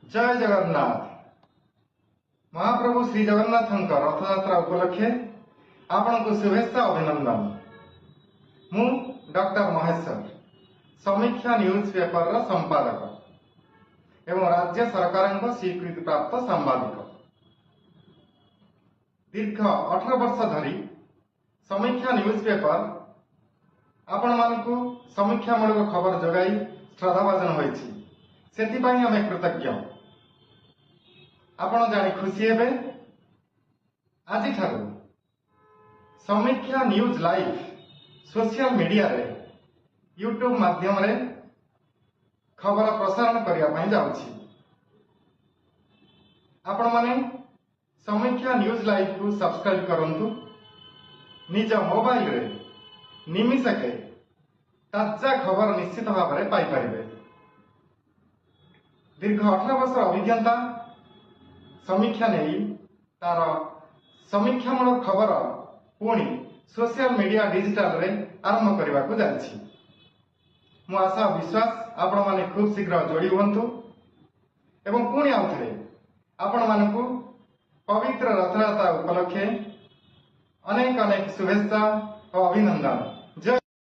जय जगन्नाथ। महाप्रभु श्री जगन्नाथ रथयात्रा उपलक्षे आपण को शुभेच्छा अभिनंदन। मु डॉक्टर महेश्वर समीक्षा न्यूज पेपर संपादक एवं राज्य सरकार स्वीकृति प्राप्त सांबादिक। दीर्घ 18 वर्ष धरी समीक्षा न्यूज पेपर आपण मानकु समीक्षामूलक खबर जगाई श्रद्धाभाजन होइछि, सेथिपाई आमे कृतज्ञ। आपण जानी खुशी हेबे आज ठारू समीक्षा न्यूज लाइव सोशल मीडिया रे यूट्यूब माध्यम रे खबर प्रसारण करिया पई जाउछि। आपण माने समीक्षा न्यूज लाइव को सब्सक्राइब करंतु। निज मोबाइल रे निमिषके ताजा खबर निश्चित भाव में पाई परिबे। दीर्घ 18 वर्ष अभिज्ञता समीक्षा नहीं तार समीक्षामूलक खबर पुणी सोशल मीडिया डिजिटल रे आरंभ करने को जाछि। मु आशा विश्वास आपण माने खूब शीघ्र जोड़ी हुंतु एवं पुणी आउथरे आपण मानकु पवित्र रथयात्रा उपलक्षे अनेक अनेक शुभेच्छा और अभिनंदन।